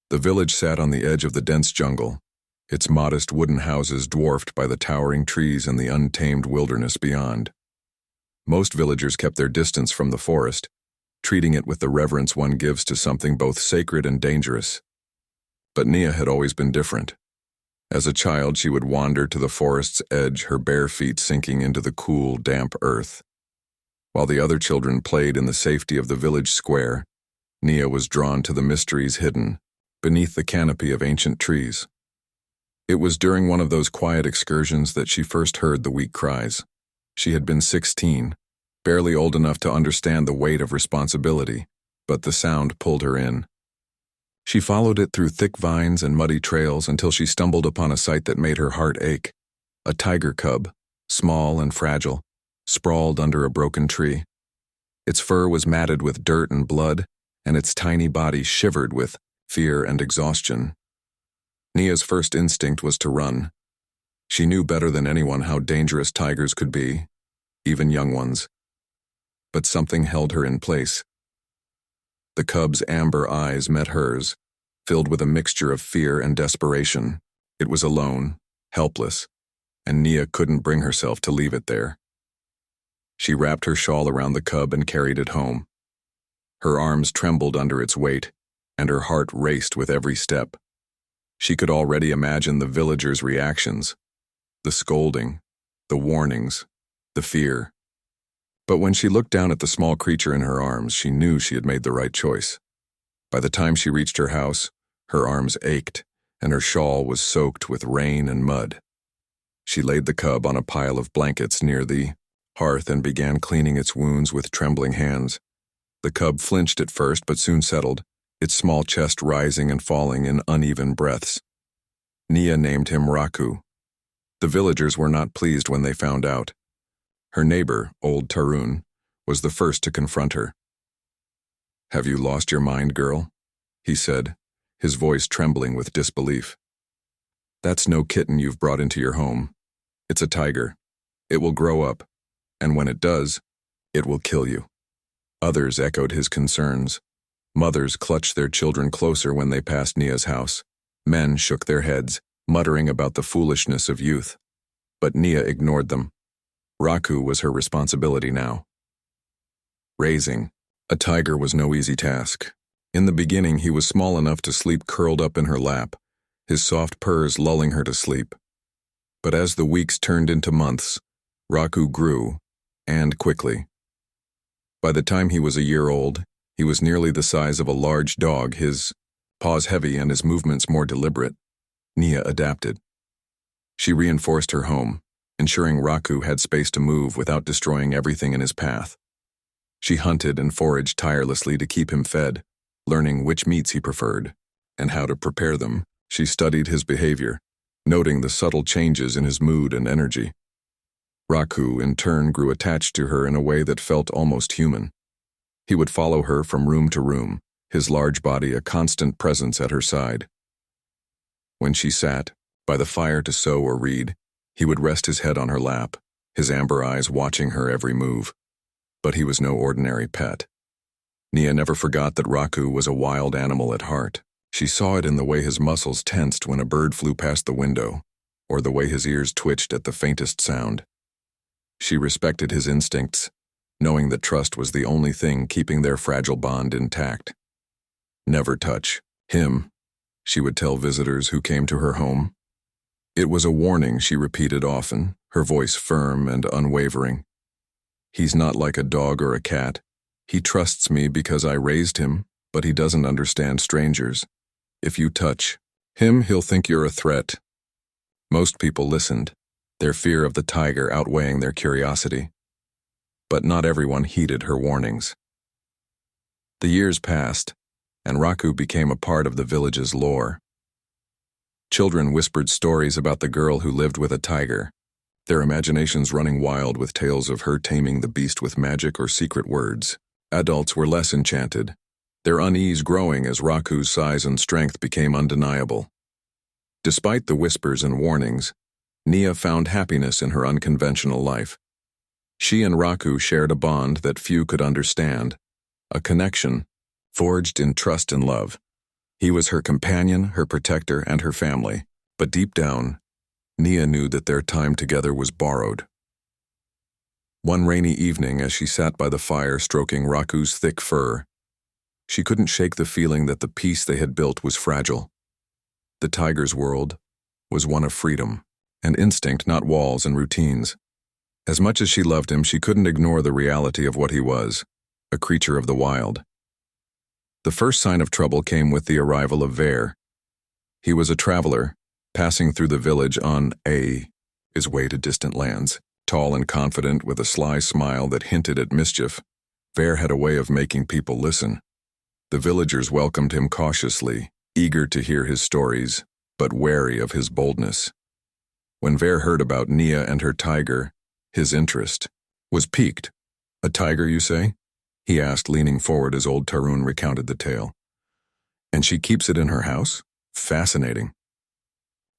The village sat on the edge of the dense jungle, its modest wooden houses dwarfed by the towering trees and the untamed wilderness beyond. Most villagers kept their distance from the forest, treating it with the reverence one gives to something both sacred and dangerous. But Nia had always been different. As a child, she would wander to the forest's edge, her bare feet sinking into the cool, damp earth. While the other children played in the safety of the village square, Nia was drawn to the mysteries hidden beneath the canopy of ancient trees. It was during one of those quiet excursions that she first heard the weak cries. She had been 16, barely old enough to understand the weight of responsibility, but the sound pulled her in. She followed it through thick vines and muddy trails until she stumbled upon a sight that made her heart ache. A tiger cub, small and fragile, sprawled under a broken tree. Its fur was matted with dirt and blood, and its tiny body shivered with fear and exhaustion. Nia's first instinct was to run. She knew better than anyone how dangerous tigers could be, even young ones. But something held her in place. The cub's amber eyes met hers, filled with a mixture of fear and desperation. It was alone, helpless, and Nia couldn't bring herself to leave it there. She wrapped her shawl around the cub and carried it home. Her arms trembled under its weight, and her heart raced with every step. She could already imagine the villagers' reactions, the scolding, the warnings, the fear. But when she looked down at the small creature in her arms, she knew she had made the right choice. By the time she reached her house, her arms ached, and her shawl was soaked with rain and mud. She laid the cub on a pile of blankets near the hearth and began cleaning its wounds with trembling hands. The cub flinched at first, but soon settled, its small chest rising and falling in uneven breaths. Nia named him Raku. The villagers were not pleased when they found out. Her neighbor, old Tarun, was the first to confront her. "Have you lost your mind, girl?" he said, his voice trembling with disbelief. "That's no kitten you've brought into your home. It's a tiger. It will grow up, and when it does, it will kill you." Others echoed his concerns. Mothers clutched their children closer when they passed Nia's house. Men shook their heads, muttering about the foolishness of youth. But Nia ignored them. Raku was her responsibility now. Raising a tiger was no easy task. In the beginning, he was small enough to sleep curled up in her lap, his soft purrs lulling her to sleep. But as the weeks turned into months, Raku grew, and quickly. By the time he was a year old, he was nearly the size of a large dog, his paws heavy and his movements more deliberate. Nia adapted. She reinforced her home, ensuring Raku had space to move without destroying everything in his path. She hunted and foraged tirelessly to keep him fed, learning which meats he preferred and how to prepare them. She studied his behavior, noting the subtle changes in his mood and energy. Raku, in turn, grew attached to her in a way that felt almost human. He would follow her from room to room, his large body a constant presence at her side. When she sat by the fire to sew or read, he would rest his head on her lap, his amber eyes watching her every move. But he was no ordinary pet. Nia never forgot that Raku was a wild animal at heart. She saw it in the way his muscles tensed when a bird flew past the window, or the way his ears twitched at the faintest sound. She respected his instincts, knowing that trust was the only thing keeping their fragile bond intact. "Never touch him," she would tell visitors who came to her home. It was a warning she repeated often, her voice firm and unwavering. "He's not like a dog or a cat. He trusts me because I raised him, but he doesn't understand strangers. If you touch him, he'll think you're a threat." Most people listened, their fear of the tiger outweighing their curiosity. But not everyone heeded her warnings. The years passed, and Raku became a part of the village's lore. Children whispered stories about the girl who lived with a tiger, their imaginations running wild with tales of her taming the beast with magic or secret words. Adults were less enchanted, their unease growing as Raku's size and strength became undeniable. Despite the whispers and warnings, Nia found happiness in her unconventional life. She and Raku shared a bond that few could understand, a connection forged in trust and love. He was her companion, her protector, and her family, but deep down, Nia knew that their time together was borrowed. One rainy evening, as she sat by the fire stroking Raku's thick fur, she couldn't shake the feeling that the peace they had built was fragile. The tiger's world was one of freedom and instinct, not walls and routines. As much as she loved him, she couldn't ignore the reality of what he was, a creature of the wild. The first sign of trouble came with the arrival of Ver. He was a traveler, passing through the village on his way to distant lands. Tall and confident, with a sly smile that hinted at mischief, Ver had a way of making people listen. The villagers welcomed him cautiously, eager to hear his stories, but wary of his boldness. When Ver heard about Nia and her tiger, his interest was piqued. "A tiger, you say?" he asked, leaning forward as old Tarun recounted the tale. "And she keeps it in her house? Fascinating."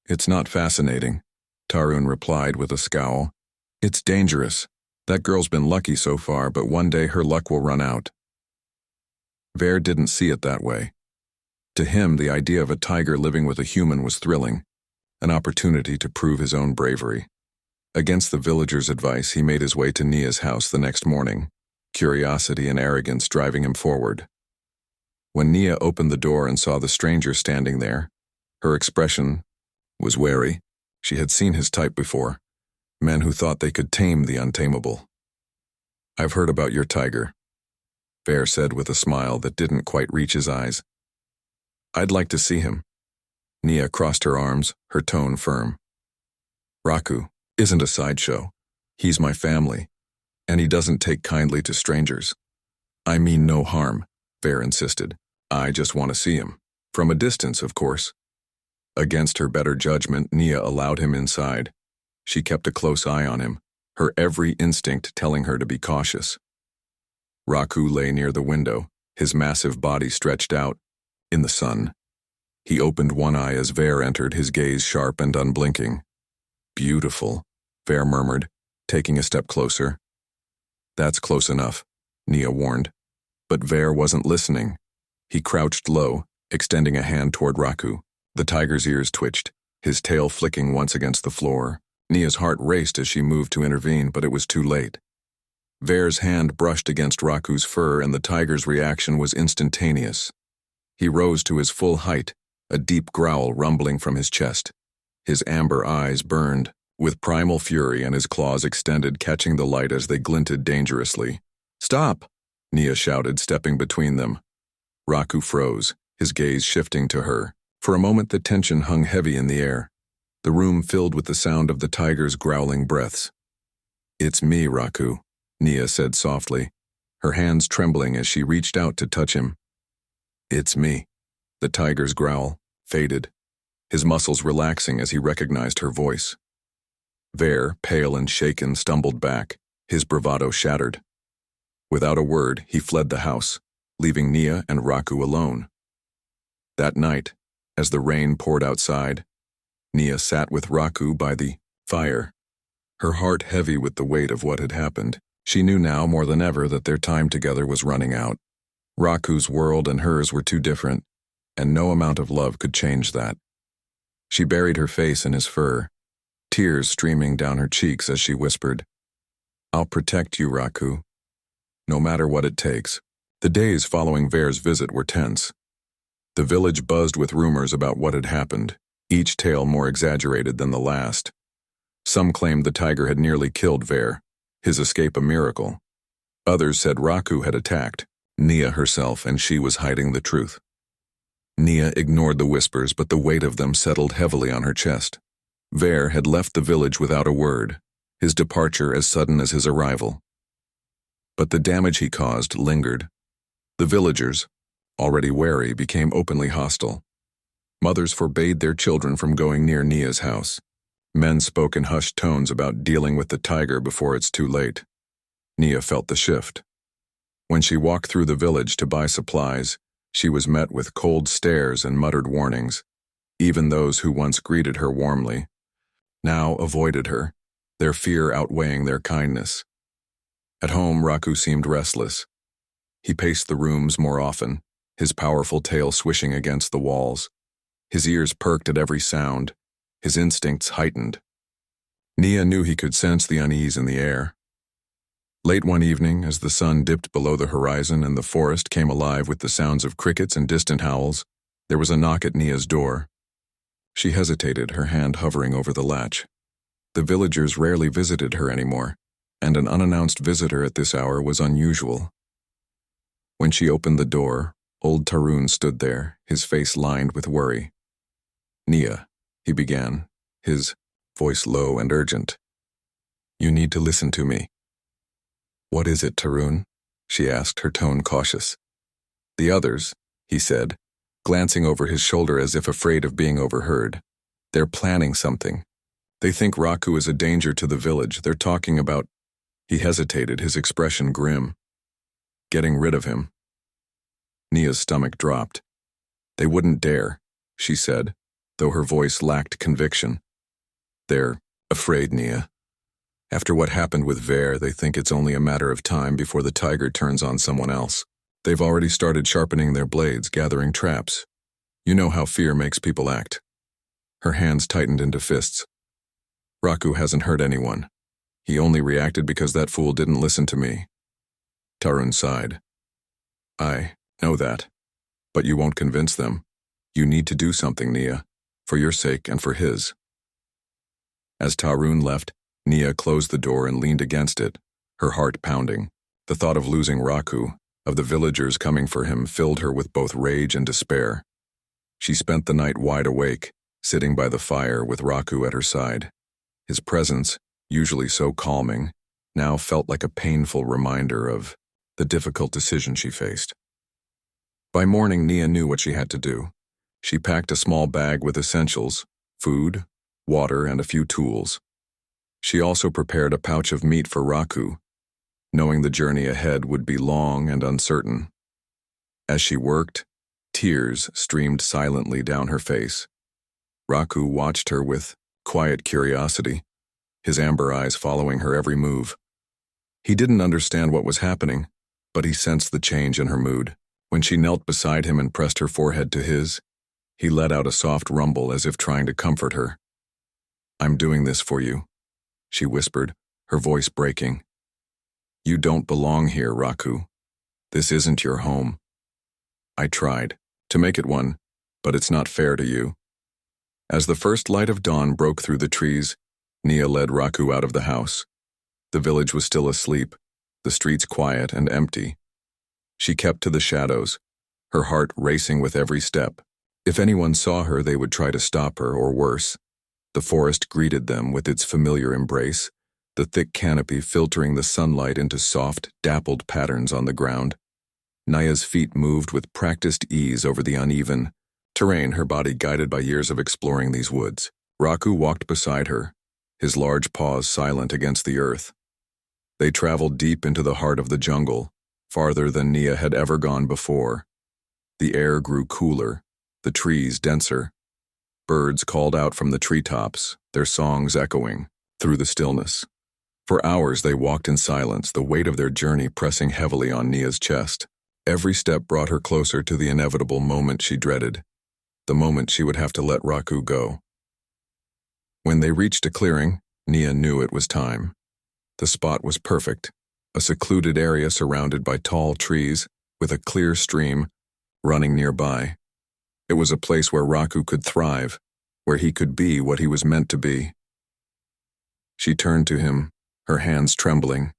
"It's not fascinating," Tarun replied with a scowl. "It's dangerous. That girl's been lucky so far, but one day her luck will run out." Ver didn't see it that way. To him, the idea of a tiger living with a human was thrilling, an opportunity to prove his own bravery. Against the villagers' advice, he made his way to Nia's house the next morning, curiosity and arrogance driving him forward. When Nia opened the door and saw the stranger standing there, her expression was wary. She had seen his type before, men who thought they could tame the untamable. "I've heard about your tiger," Ver said with a smile that didn't quite reach his eyes. "I'd like to see him." Nia crossed her arms, her tone firm. "Raku isn't a sideshow. He's my family, and he doesn't take kindly to strangers." "I mean no harm," Ver insisted. "I just want to see him. From a distance, of course." Against her better judgment, Nia allowed him inside. She kept a close eye on him, her every instinct telling her to be cautious. Raku lay near the window, his massive body stretched out in the sun. He opened one eye as Ver entered, his gaze sharp and unblinking. "Beautiful," Ver murmured, taking a step closer. "That's close enough," Nia warned. But Ver wasn't listening. He crouched low, extending a hand toward Raku. The tiger's ears twitched, his tail flicking once against the floor. Nia's heart raced as she moved to intervene, but it was too late. Ver's hand brushed against Raku's fur, and the tiger's reaction was instantaneous. He rose to his full height, a deep growl rumbling from his chest. His amber eyes burned with primal fury, and his claws extended, catching the light as they glinted dangerously. "Stop!" Nia shouted, stepping between them. Raku froze, his gaze shifting to her. For a moment the tension hung heavy in the air, the room filled with the sound of the tiger's growling breaths. "It's me, Raku," Nia said softly, her hands trembling as she reached out to touch him. "It's me." The tiger's growl faded, his muscles relaxing as he recognized her voice. Ver, pale and shaken, stumbled back, his bravado shattered. Without a word, he fled the house, leaving Nia and Raku alone. That night, as the rain poured outside, Nia sat with Raku by the fire, her heart heavy with the weight of what had happened. She knew now more than ever that their time together was running out. Raku's world and hers were too different, and no amount of love could change that. She buried her face in his fur, tears streaming down her cheeks as she whispered, "I'll protect you, Raku, no matter what it takes." The days following Ver's visit were tense. The village buzzed with rumors about what had happened, each tale more exaggerated than the last. Some claimed the tiger had nearly killed Ver, his escape a miracle. Others said Raku had attacked Nia herself, and she was hiding the truth. Nia ignored the whispers, but the weight of them settled heavily on her chest. Ver had left the village without a word, his departure as sudden as his arrival. But the damage he caused lingered. The villagers, already wary, became openly hostile. Mothers forbade their children from going near Nia's house. Men spoke in hushed tones about dealing with the tiger before it's too late. Nia felt the shift. When she walked through the village to buy supplies, she was met with cold stares and muttered warnings. Even those who once greeted her warmly now avoided her, their fear outweighing their kindness. At home, Raku seemed restless. He paced the rooms more often, his powerful tail swishing against the walls. His ears perked at every sound, his instincts heightened. Nia knew he could sense the unease in the air. Late one evening, as the sun dipped below the horizon and the forest came alive with the sounds of crickets and distant howls, there was a knock at Nia's door. She hesitated, her hand hovering over the latch. The villagers rarely visited her anymore, and an unannounced visitor at this hour was unusual. When she opened the door, old Tarun stood there, his face lined with worry. "Nia," he began, his voice low and urgent. "You need to listen to me." "What is it, Tarun?" she asked, her tone cautious. "The others," he said, glancing over his shoulder as if afraid of being overheard. "They're planning something. They think Raku is a danger to the village. They're talking about—" He hesitated, his expression grim. "Getting rid of him." Nia's stomach dropped. "They wouldn't dare," she said, though her voice lacked conviction. "They're afraid, Nia. After what happened with Ver, they think it's only a matter of time before the tiger turns on someone else. They've already started sharpening their blades, gathering traps. You know how fear makes people act." Her hands tightened into fists. "Raku hasn't hurt anyone. He only reacted because that fool didn't listen to me." Tarun sighed. "I know that. But you won't convince them. You need to do something, Nia, for your sake and for his." As Tarun left, Nia closed the door and leaned against it, her heart pounding. The thought of losing Raku, of the villagers coming for him, filled her with both rage and despair. She spent the night wide awake, sitting by the fire with Raku at her side. His presence, usually so calming, now felt like a painful reminder of the difficult decision she faced. By morning, Nia knew what she had to do. She packed a small bag with essentials, food, water, and a few tools. She also prepared a pouch of meat for Raku, knowing the journey ahead would be long and uncertain. As she worked, tears streamed silently down her face. Raku watched her with quiet curiosity, his amber eyes following her every move. He didn't understand what was happening, but he sensed the change in her mood. When she knelt beside him and pressed her forehead to his, he let out a soft rumble as if trying to comfort her. "I'm doing this for you," she whispered, her voice breaking. "You don't belong here, Raku. This isn't your home. I tried to make it one, but it's not fair to you." As the first light of dawn broke through the trees, Nia led Raku out of the house. The village was still asleep, the streets quiet and empty. She kept to the shadows, her heart racing with every step. If anyone saw her, they would try to stop her, or worse. The forest greeted them with its familiar embrace, the thick canopy filtering the sunlight into soft, dappled patterns on the ground. Nia's feet moved with practiced ease over the uneven terrain, her body guided by years of exploring these woods. Raku walked beside her, his large paws silent against the earth. They traveled deep into the heart of the jungle, farther than Nia had ever gone before. The air grew cooler, the trees denser. Birds called out from the treetops, their songs echoing through the stillness. For hours they walked in silence, the weight of their journey pressing heavily on Nia's chest. Every step brought her closer to the inevitable moment she dreaded, the moment she would have to let Raku go. When they reached a clearing, Nia knew it was time. The spot was perfect, a secluded area surrounded by tall trees, with a clear stream running nearby. It was a place where Raku could thrive, where he could be what he was meant to be. She turned to him, her hands trembling.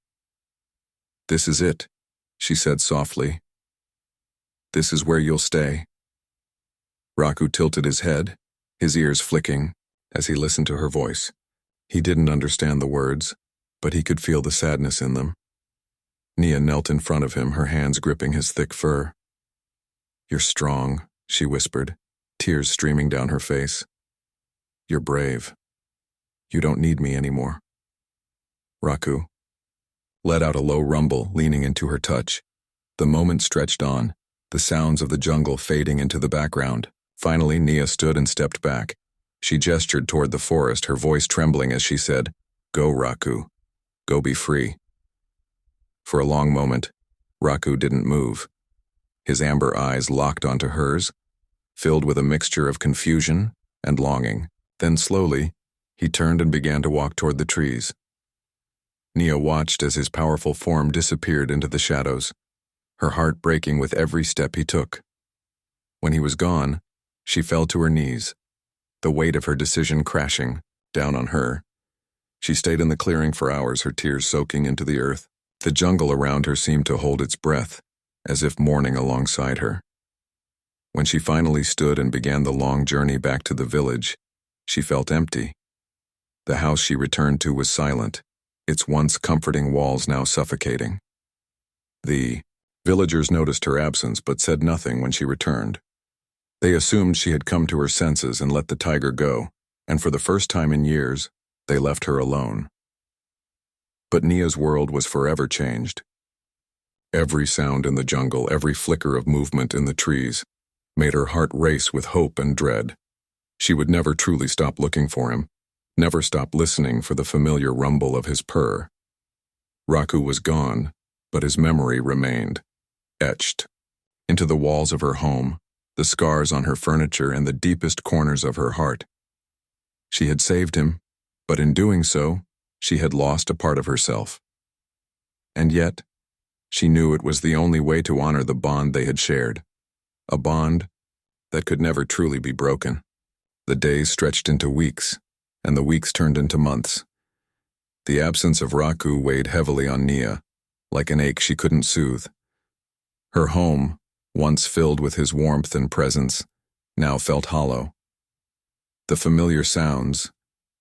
"This is it," she said softly. "This is where you'll stay." Raku tilted his head, his ears flicking, as he listened to her voice. He didn't understand the words, but he could feel the sadness in them. Nia knelt in front of him, her hands gripping his thick fur. "You're strong," she whispered, tears streaming down her face. "You're brave. You don't need me anymore." Raku let out a low rumble, leaning into her touch. The moment stretched on, the sounds of the jungle fading into the background. Finally, Nia stood and stepped back. She gestured toward the forest, her voice trembling as she said, "Go, Raku. Go be free." For a long moment, Raku didn't move. His amber eyes locked onto hers, filled with a mixture of confusion and longing. Then slowly, he turned and began to walk toward the trees. Nia watched as his powerful form disappeared into the shadows, her heart breaking with every step he took. When he was gone, she fell to her knees, the weight of her decision crashing down on her. She stayed in the clearing for hours, her tears soaking into the earth. The jungle around her seemed to hold its breath, as if mourning alongside her. When she finally stood and began the long journey back to the village, she felt empty. The house she returned to was silent, its once comforting walls now suffocating. The villagers noticed her absence but said nothing when she returned. They assumed she had come to her senses and let the tiger go, and for the first time in years, they left her alone. But Nia's world was forever changed. Every sound in the jungle, every flicker of movement in the trees, made her heart race with hope and dread. She would never truly stop looking for him, never stop listening for the familiar rumble of his purr. Raku was gone, but his memory remained, etched into the walls of her home, the scars on her furniture, and the deepest corners of her heart. She had saved him, but in doing so, she had lost a part of herself. And yet, she knew it was the only way to honor the bond they had shared, a bond that could never truly be broken. The days stretched into weeks, and the weeks turned into months. The absence of Raku weighed heavily on Nia, like an ache she couldn't soothe. Her home, once filled with his warmth and presence, now felt hollow. The familiar sounds,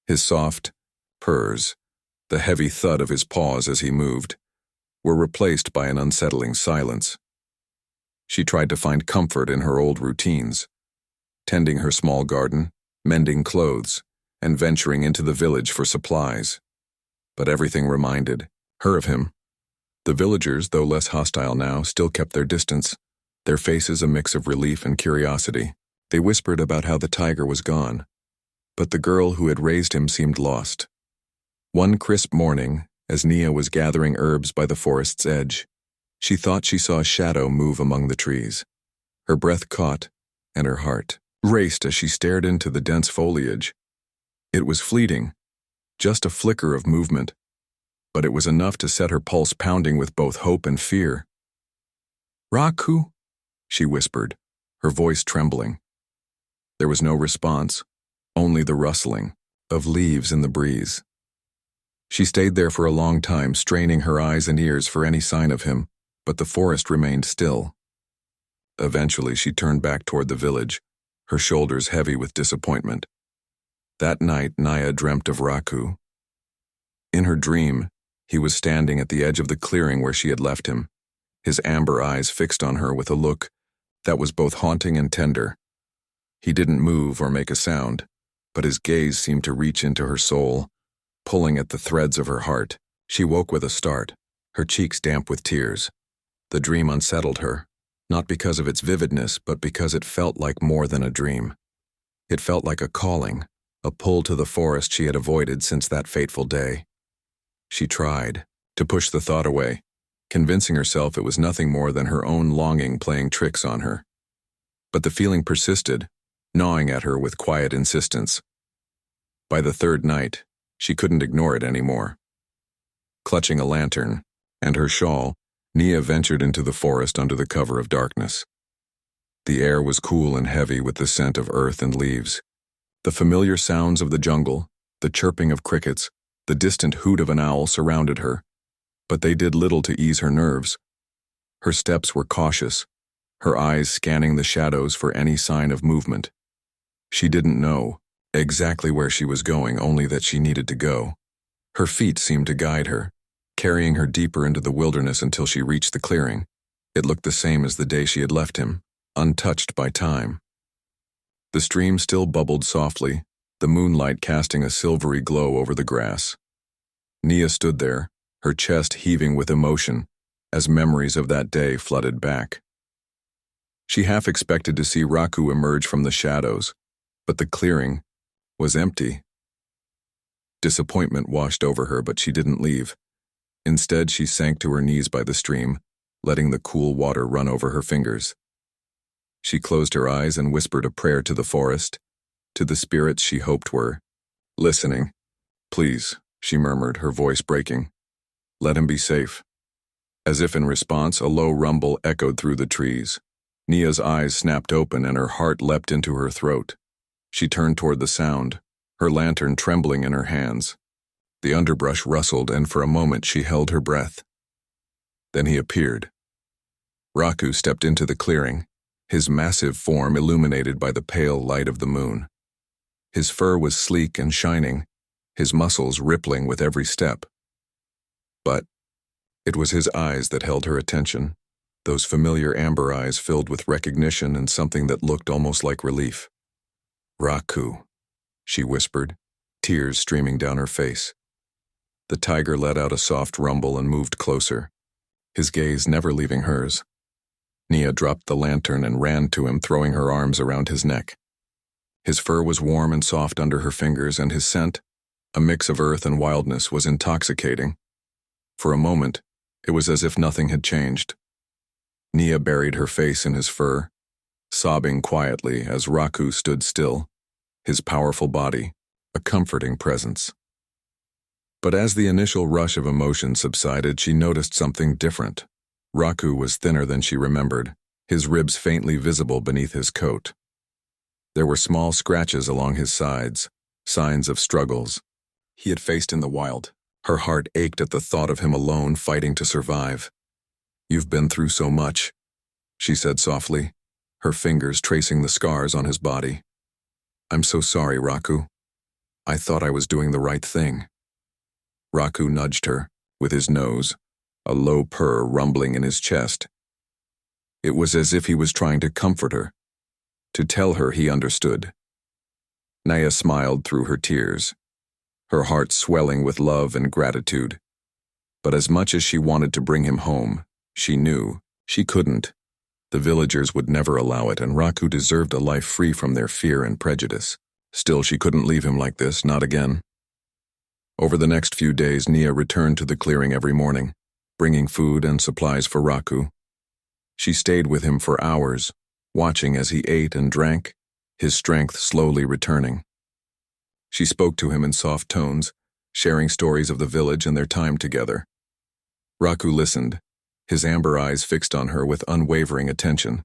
his soft purrs, the heavy thud of his paws as he moved, were replaced by an unsettling silence. She tried to find comfort in her old routines, tending her small garden, mending clothes, and venturing into the village for supplies. But everything reminded her of him. The villagers, though less hostile now, still kept their distance, their faces a mix of relief and curiosity. They whispered about how the tiger was gone, but the girl who had raised him seemed lost. One crisp morning, as Nia was gathering herbs by the forest's edge, she thought she saw a shadow move among the trees. Her breath caught, and her heart raced as she stared into the dense foliage. It was fleeting, just a flicker of movement, but it was enough to set her pulse pounding with both hope and fear. "Raku?" she whispered, her voice trembling. There was no response, only the rustling of leaves in the breeze. She stayed there for a long time, straining her eyes and ears for any sign of him, but the forest remained still. Eventually, she turned back toward the village, her shoulders heavy with disappointment. That night, Nia dreamt of Raku. In her dream, he was standing at the edge of the clearing where she had left him, his amber eyes fixed on her with a look that was both haunting and tender. He didn't move or make a sound, but his gaze seemed to reach into her soul, pulling at the threads of her heart. She woke with a start, her cheeks damp with tears. The dream unsettled her, not because of its vividness, but because it felt like more than a dream. It felt like a calling, a pull to the forest she had avoided since that fateful day. She tried to push the thought away, convincing herself it was nothing more than her own longing playing tricks on her. But the feeling persisted, gnawing at her with quiet insistence. By the third night, she couldn't ignore it anymore. Clutching a lantern and her shawl, Nia ventured into the forest under the cover of darkness. The air was cool and heavy with the scent of earth and leaves. The familiar sounds of the jungle, the chirping of crickets, the distant hoot of an owl surrounded her, but they did little to ease her nerves. Her steps were cautious, her eyes scanning the shadows for any sign of movement. She didn't know exactly where she was going, only that she needed to go. Her feet seemed to guide her, carrying her deeper into the wilderness until she reached the clearing. It looked the same as the day she had left him, untouched by time. The stream still bubbled softly, the moonlight casting a silvery glow over the grass. Nia stood there, her chest heaving with emotion, as memories of that day flooded back. She half expected to see Raku emerge from the shadows, but the clearing was empty. Disappointment washed over her, but she didn't leave. Instead, she sank to her knees by the stream, letting the cool water run over her fingers. She closed her eyes and whispered a prayer to the forest, to the spirits she hoped were listening. "Please," she murmured, her voice breaking. "Let him be safe." As if in response, a low rumble echoed through the trees. Nia's eyes snapped open and her heart leapt into her throat. She turned toward the sound, her lantern trembling in her hands. The underbrush rustled, and for a moment she held her breath. Then he appeared. Raku stepped into the clearing, his massive form illuminated by the pale light of the moon. His fur was sleek and shining, his muscles rippling with every step. But it was his eyes that held her attention, those familiar amber eyes filled with recognition and something that looked almost like relief. "Raku," she whispered, tears streaming down her face. The tiger let out a soft rumble and moved closer, his gaze never leaving hers. Nia dropped the lantern and ran to him, throwing her arms around his neck. His fur was warm and soft under her fingers, and his scent, a mix of earth and wildness, was intoxicating. For a moment, it was as if nothing had changed. Nia buried her face in his fur, sobbing quietly as Raku stood still, his powerful body, a comforting presence. But as the initial rush of emotion subsided, she noticed something different. Raku was thinner than she remembered, his ribs faintly visible beneath his coat. There were small scratches along his sides, signs of struggles he had faced in the wild. Her heart ached at the thought of him alone, fighting to survive. "You've been through so much," she said softly, her fingers tracing the scars on his body. "I'm so sorry, Raku. I thought I was doing the right thing." Raku nudged her with his nose, a low purr rumbling in his chest. It was as if he was trying to comfort her, to tell her he understood. Nia smiled through her tears, her heart swelling with love and gratitude. But as much as she wanted to bring him home, she knew she couldn't. The villagers would never allow it, and Raku deserved a life free from their fear and prejudice. Still, she couldn't leave him like this, not again. Over the next few days, Nia returned to the clearing every morning, bringing food and supplies for Raku. She stayed with him for hours, watching as he ate and drank, his strength slowly returning. She spoke to him in soft tones, sharing stories of the village and their time together. Raku listened, his amber eyes fixed on her with unwavering attention.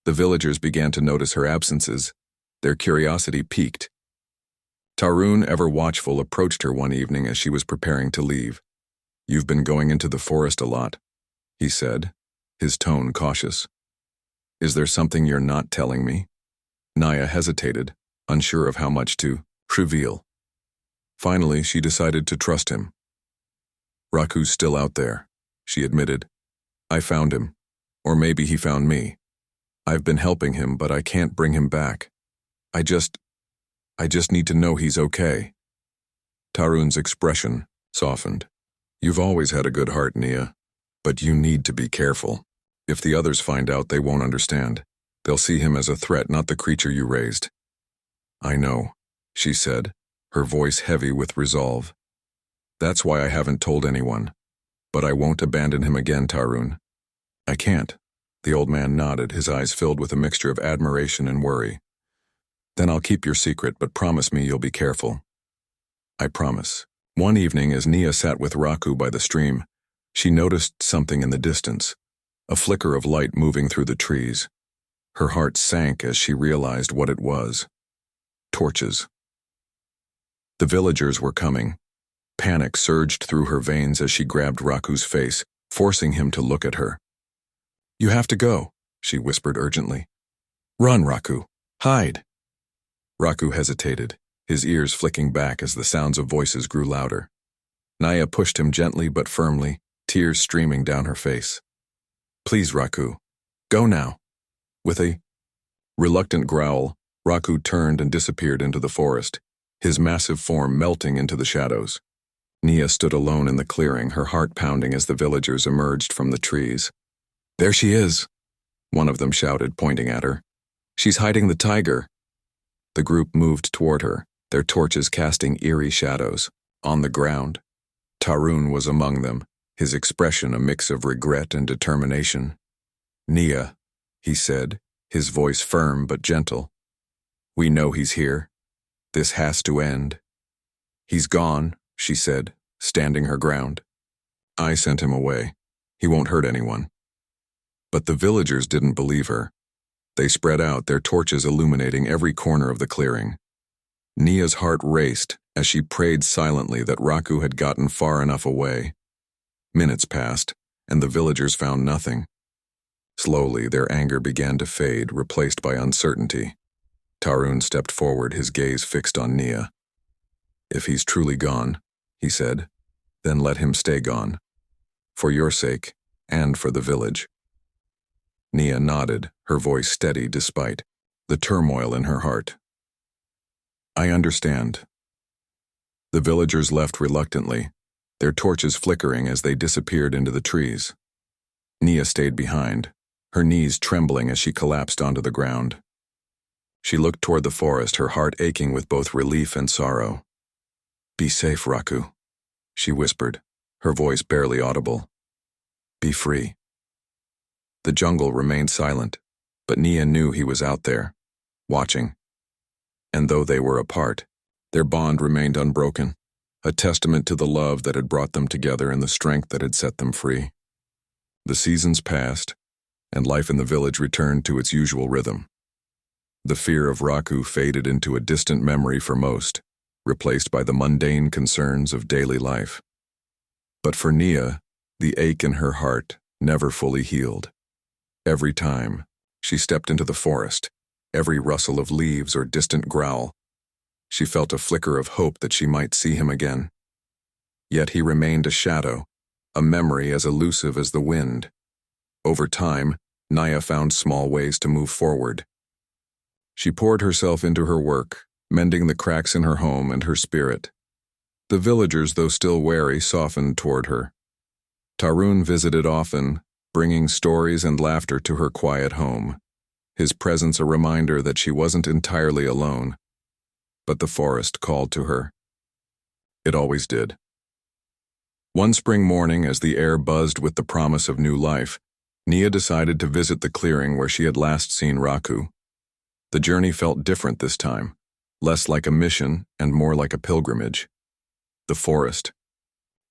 The villagers began to notice her absences, their curiosity piqued. Tarun, ever watchful, approached her one evening as she was preparing to leave. "You've been going into the forest a lot," he said, his tone cautious. "Is there something you're not telling me?" Nia hesitated, unsure of how much to reveal. Finally, she decided to trust him. "Raku's still out there," she admitted. "I found him. Or maybe he found me. I've been helping him, but I can't bring him back. I just need to know he's okay." Tarun's expression softened. "You've always had a good heart, Nia, but you need to be careful. If the others find out, they won't understand. They'll see him as a threat, not the creature you raised." "I know," she said, her voice heavy with resolve. "That's why I haven't told anyone. But I won't abandon him again, Tarun." "I can't." The old man nodded, his eyes filled with a mixture of admiration and worry. "Then I'll keep your secret, but promise me you'll be careful." "I promise." One evening, as Nia sat with Raku by the stream, she noticed something in the distance, a flicker of light moving through the trees. Her heart sank as she realized what it was. Torches. The villagers were coming. Panic surged through her veins as she grabbed Raku's face, forcing him to look at her. "You have to go," she whispered urgently. "Run, Raku. Hide." Raku hesitated, his ears flicking back as the sounds of voices grew louder. Nia pushed him gently but firmly, tears streaming down her face. "Please, Raku. Go now." With a reluctant growl, Raku turned and disappeared into the forest, his massive form melting into the shadows. Nia stood alone in the clearing, her heart pounding as the villagers emerged from the trees. "There she is," one of them shouted, pointing at her. "She's hiding the tiger." The group moved toward her, their torches casting eerie shadows. On the ground, Tarun was among them, his expression a mix of regret and determination. "Nia," he said, his voice firm but gentle. "We know he's here. This has to end." "He's gone," she said, standing her ground. "I sent him away. He won't hurt anyone." But the villagers didn't believe her. They spread out, their torches illuminating every corner of the clearing. Nia's heart raced as she prayed silently that Raku had gotten far enough away. Minutes passed, and the villagers found nothing. Slowly, their anger began to fade, replaced by uncertainty. Tarun stepped forward, his gaze fixed on Nia. "If he's truly gone," he said, "then let him stay gone. For your sake, and for the village." Nia nodded, her voice steady despite the turmoil in her heart. "I understand." The villagers left reluctantly, their torches flickering as they disappeared into the trees. Nia stayed behind, her knees trembling as she collapsed onto the ground. She looked toward the forest, her heart aching with both relief and sorrow. "Be safe, Raku," she whispered, her voice barely audible. "Be free." The jungle remained silent, but Nia knew he was out there, watching. And though they were apart, their bond remained unbroken, a testament to the love that had brought them together and the strength that had set them free. The seasons passed, and life in the village returned to its usual rhythm. The fear of Raku faded into a distant memory for most, replaced by the mundane concerns of daily life. But for Nia, the ache in her heart never fully healed. Every time she stepped into the forest, every rustle of leaves or distant growl, she felt a flicker of hope that she might see him again. Yet he remained a shadow, a memory as elusive as the wind. Over time, Nia found small ways to move forward. She poured herself into her work, mending the cracks in her home and her spirit. The villagers, though still wary, softened toward her. Tarun visited often, bringing stories and laughter to her quiet home, his presence a reminder that she wasn't entirely alone. But the forest called to her. It always did. One spring morning, as the air buzzed with the promise of new life, Nia decided to visit the clearing where she had last seen Raku. The journey felt different this time, less like a mission and more like a pilgrimage. The forest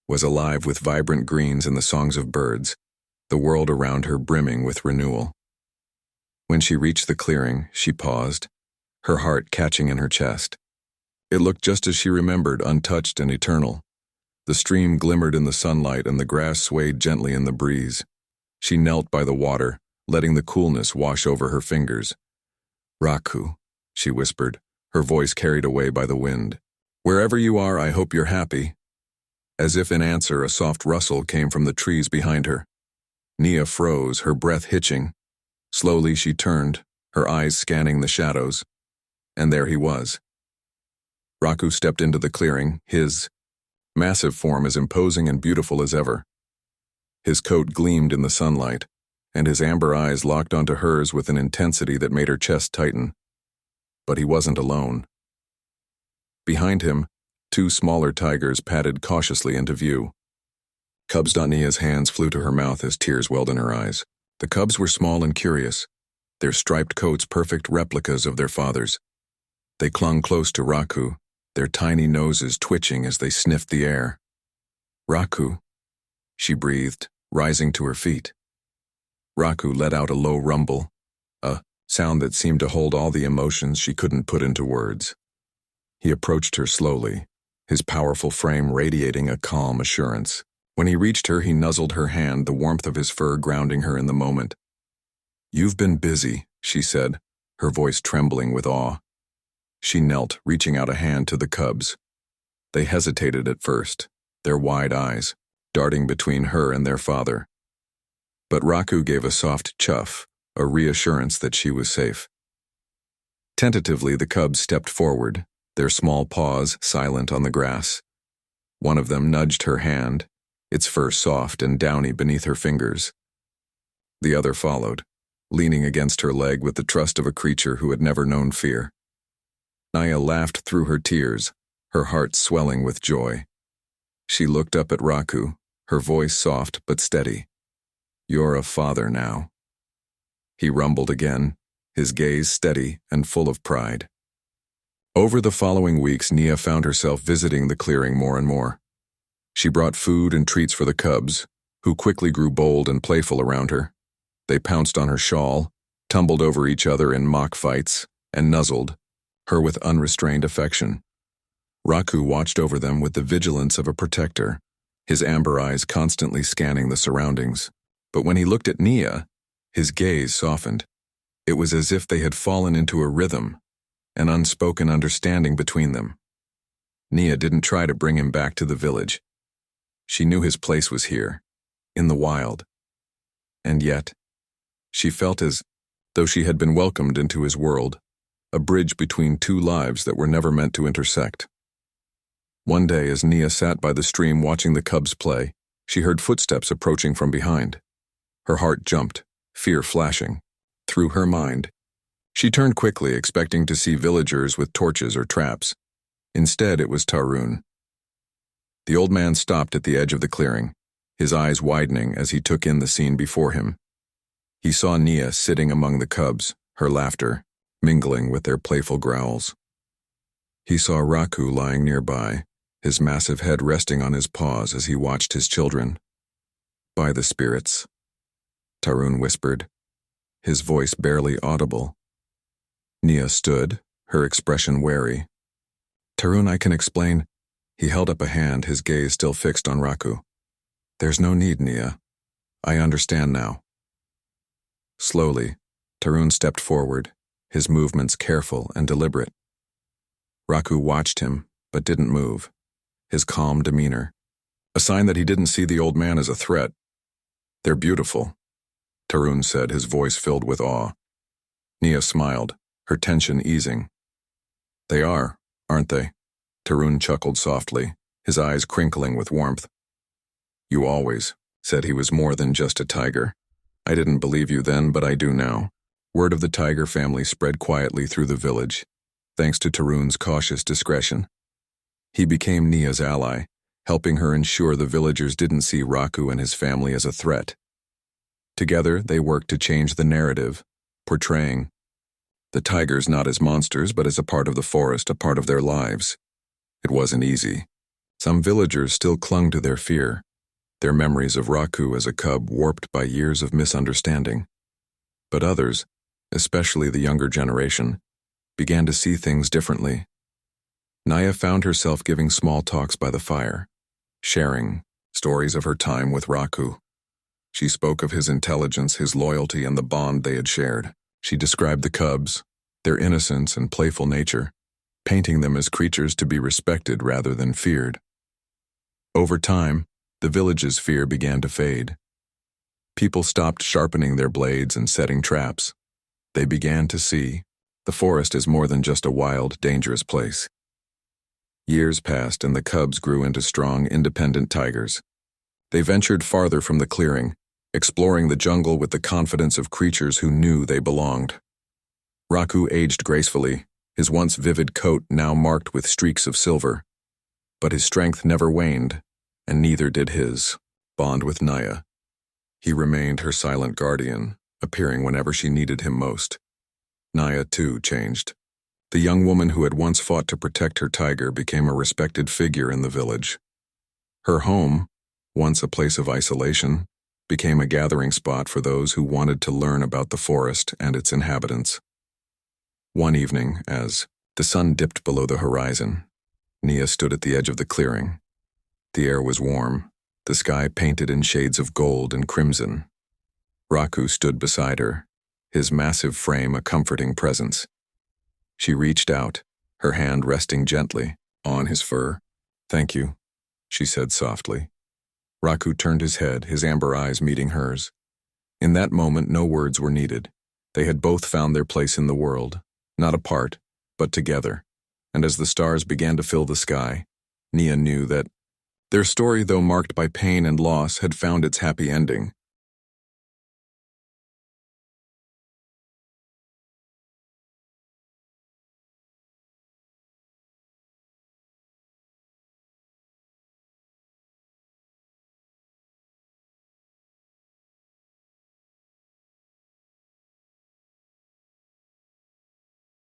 was alive with vibrant greens and the songs of birds, the world around her brimming with renewal. When she reached the clearing, she paused, her heart catching in her chest. It looked just as she remembered, untouched and eternal. The stream glimmered in the sunlight and the grass swayed gently in the breeze. She knelt by the water, letting the coolness wash over her fingers. "Raku," she whispered, her voice carried away by the wind. "Wherever you are, I hope you're happy." As if in answer, a soft rustle came from the trees behind her. Nia froze, her breath hitching. Slowly she turned, her eyes scanning the shadows. And there he was. Raku stepped into the clearing, his massive form as imposing and beautiful as ever. His coat gleamed in the sunlight, and his amber eyes locked onto hers with an intensity that made her chest tighten. But he wasn't alone. Behind him, two smaller tigers padded cautiously into view. Nia's hands flew to her mouth as tears welled in her eyes. The cubs were small and curious, their striped coats perfect replicas of their fathers. They clung close to Raku, their tiny noses twitching as they sniffed the air. "Raku," she breathed, rising to her feet. Raku let out a low rumble, a sound that seemed to hold all the emotions she couldn't put into words. He approached her slowly, his powerful frame radiating a calm assurance. When he reached her, he nuzzled her hand, the warmth of his fur grounding her in the moment. "You've been busy," she said, her voice trembling with awe. She knelt, reaching out a hand to the cubs. They hesitated at first, their wide eyes darting between her and their father. But Raku gave a soft chuff, a reassurance that she was safe. Tentatively, the cubs stepped forward, their small paws silent on the grass. One of them nudged her hand, its fur soft and downy beneath her fingers. The other followed, leaning against her leg with the trust of a creature who had never known fear. Nia laughed through her tears, her heart swelling with joy. She looked up at Raku, her voice soft but steady. "You're a father now." He rumbled again, his gaze steady and full of pride. Over the following weeks, Nia found herself visiting the clearing more and more. She brought food and treats for the cubs, who quickly grew bold and playful around her. They pounced on her shawl, tumbled over each other in mock fights, and nuzzled her with unrestrained affection. Raku watched over them with the vigilance of a protector, his amber eyes constantly scanning the surroundings. But when he looked at Nia, his gaze softened. It was as if they had fallen into a rhythm, an unspoken understanding between them. Nia didn't try to bring him back to the village. She knew his place was here, in the wild. And yet, she felt as though she had been welcomed into his world, a bridge between two lives that were never meant to intersect. One day, as Nia sat by the stream watching the cubs play, she heard footsteps approaching from behind. Her heart jumped, fear flashing through her mind. She turned quickly, expecting to see villagers with torches or traps. Instead, it was Tarun. The old man stopped at the edge of the clearing, his eyes widening as he took in the scene before him. He saw Nia sitting among the cubs, her laughter mingling with their playful growls. He saw Raku lying nearby, his massive head resting on his paws as he watched his children. "By the spirits," Tarun whispered, his voice barely audible. Nia stood, her expression wary. "Tarun, I can explain." He held up a hand, his gaze still fixed on Raku. "There's no need, Nia. I understand now." Slowly, Tarun stepped forward, his movements careful and deliberate. Raku watched him, but didn't move, his calm demeanor, a sign that he didn't see the old man as a threat. "They're beautiful," Tarun said, his voice filled with awe. Nia smiled, her tension easing. "They are, aren't they?" Tarun chuckled softly, his eyes crinkling with warmth. "You always said he was more than just a tiger. I didn't believe you then, but I do now." Word of the tiger family spread quietly through the village, thanks to Tarun's cautious discretion. He became Nia's ally, helping her ensure the villagers didn't see Raku and his family as a threat. Together, they worked to change the narrative, portraying the tigers not as monsters but as a part of the forest, a part of their lives. It wasn't easy. Some villagers still clung to their fear, their memories of Raku as a cub warped by years of misunderstanding. But others, especially the younger generation, began to see things differently. Nia found herself giving small talks by the fire, sharing stories of her time with Raku. She spoke of his intelligence, his loyalty, and the bond they had shared. She described the cubs, their innocence and playful nature, painting them as creatures to be respected rather than feared. Over time, the village's fear began to fade. People stopped sharpening their blades and setting traps. They began to see the forest as more than just a wild, dangerous place. Years passed and the cubs grew into strong, independent tigers. They ventured farther from the clearing, exploring the jungle with the confidence of creatures who knew they belonged. Raku aged gracefully, his once vivid coat now marked with streaks of silver. But his strength never waned, and neither did his bond with Nia. He remained her silent guardian, appearing whenever she needed him most. Nia, too, changed. The young woman who had once fought to protect her tiger became a respected figure in the village. Her home, once a place of isolation, became a gathering spot for those who wanted to learn about the forest and its inhabitants. One evening, as the sun dipped below the horizon, Nia stood at the edge of the clearing. The air was warm, the sky painted in shades of gold and crimson. Raku stood beside her, his massive frame a comforting presence. She reached out, her hand resting gently on his fur. "Thank you," she said softly. Raku turned his head, his amber eyes meeting hers. In that moment, no words were needed. They had both found their place in the world, not apart, but together. And as the stars began to fill the sky, Nia knew that their story, though marked by pain and loss, had found its happy ending.